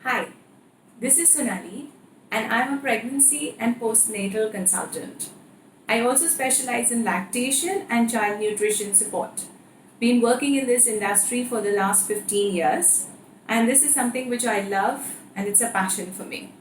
Hi, this is Sonali, and I'm a pregnancy and postnatal consultant. I also specialize in lactation and child nutrition support. Been working in this industry for the last 15 years, and this is something which I love and it's a passion for me.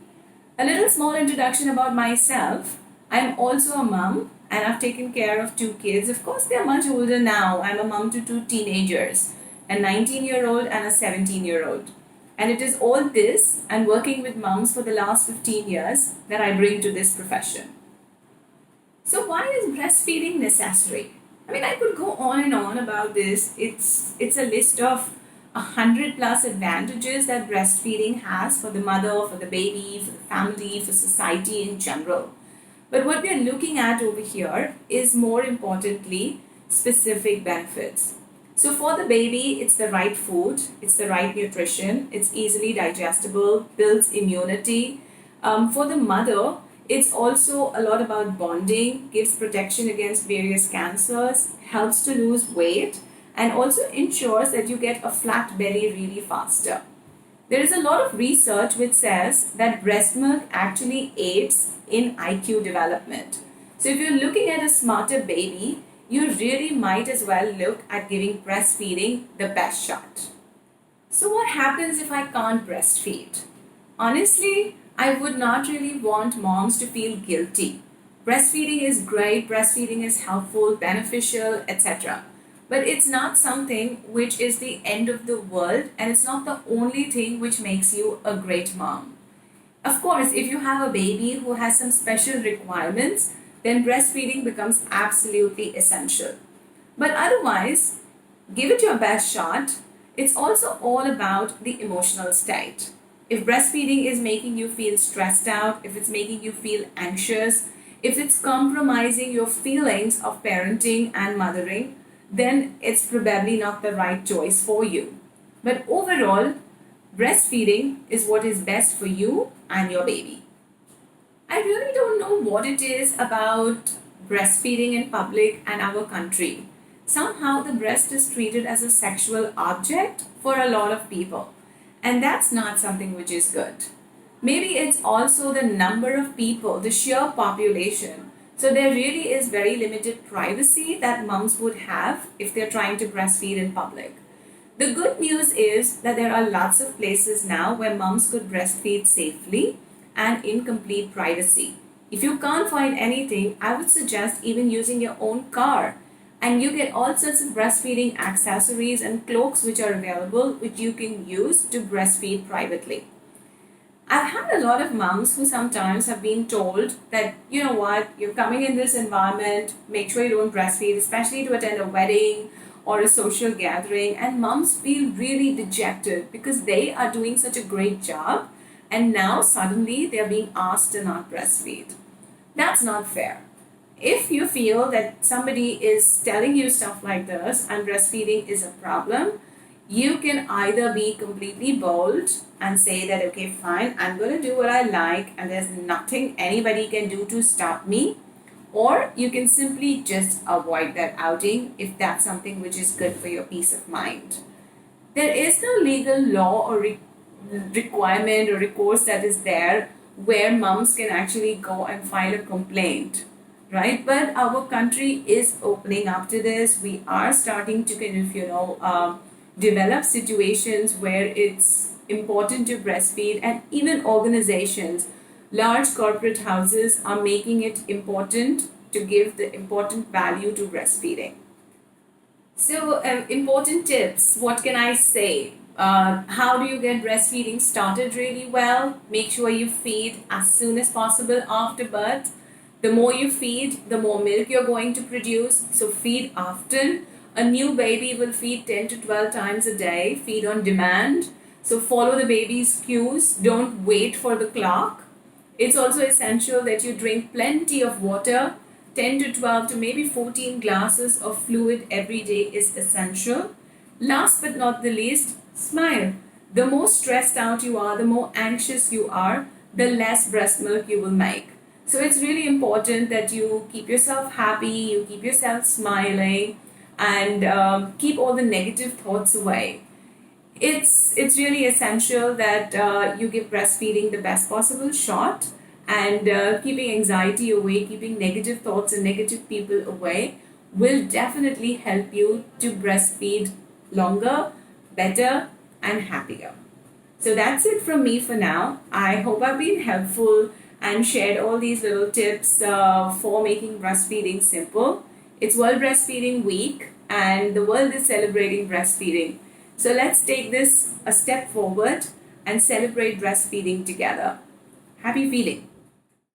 A little small introduction about myself. I'm also a mom and I've taken care of two kids. Of course, they're much older now. I'm a mom to two teenagers, a 19-year-old and a 17-year-old. And it is all this and working with moms for the last 15 years that I bring to this profession. So why is breastfeeding necessary? I mean, I could go on and on about this. It's a list of 100+ advantages that breastfeeding has for the mother, for the baby, for the family, for society in general. But what we are looking at over here is more importantly specific benefits. So for the baby, it's the right food, it's the right nutrition, it's easily digestible, builds immunity. For the mother, it's also a lot about bonding, gives protection against various cancers, helps to lose weight, and also ensures that you get a flat belly really faster. There is a lot of research which says that breast milk actually aids in IQ development. So if you're looking at a smarter baby, you really might as well look at giving breastfeeding the best shot. So what happens if I can't breastfeed? Honestly, I would not really want moms to feel guilty. Breastfeeding is great, breastfeeding is helpful, beneficial, etc. But it's not something which is the end of the world, and it's not the only thing which makes you a great mom. Of course, if you have a baby who has some special requirements, then breastfeeding becomes absolutely essential. But otherwise, give it your best shot. It's also all about the emotional state. If breastfeeding is making you feel stressed out, if it's making you feel anxious, if it's compromising your feelings of parenting and mothering, then it's probably not the right choice for you. But overall, breastfeeding is what is best for you and your baby. I really don't know what it is about breastfeeding in public and our country. Somehow the breast is treated as a sexual object for a lot of people. And that's not something which is good. Maybe it's also the number of people, the sheer population. So there really is very limited privacy that moms would have if they're trying to breastfeed in public. The good news is that there are lots of places now where moms could breastfeed safely and in complete privacy. If you can't find anything, I would suggest even using your own car. And you get all sorts of breastfeeding accessories and cloaks which are available which you can use to breastfeed privately. I've had a lot of moms who sometimes have been told that, you know what, you're coming in this environment, make sure you don't breastfeed, especially to attend a wedding or a social gathering. And moms feel really dejected because they are doing such a great job and now suddenly they're being asked to not breastfeed. That's not fair. If you feel that somebody is telling you stuff like this and breastfeeding is a problem, you can either be completely bold and say that, okay, fine, I'm going to do what I like and there's nothing anybody can do to stop me. Or you can simply just avoid that outing if that's something which is good for your peace of mind. There is no legal law or requirement or recourse that is there where moms can actually go and file a complaint, right? But our country is opening up to this. We are starting to kind of, develop situations where it's important to breastfeed, and even organizations, large corporate houses are making it important to give the important value to breastfeeding. So important tips, what can I say? How do you get breastfeeding started really well? Make sure you feed as soon as possible after birth. The more you feed, the more milk you're going to produce. So feed often. A new baby will feed 10 to 12 times a day. Feed on demand. So follow the baby's cues. Don't wait for the clock. It's also essential that you drink plenty of water. 10 to 12 to maybe 14 glasses of fluid every day is essential. Last but not the least, smile. The more stressed out you are, the more anxious you are, the less breast milk you will make. So it's really important that you keep yourself happy, you keep yourself smiling, and keep all the negative thoughts away. It's really essential that you give breastfeeding the best possible shot, and keeping anxiety away, keeping negative thoughts and negative people away will definitely help you to breastfeed longer, better, and happier. So that's it from me for now. I hope I've been helpful and shared all these little tips for making breastfeeding simple. It's World Breastfeeding Week and the world is celebrating breastfeeding. So let's take this a step forward and celebrate breastfeeding together. Happy feeding!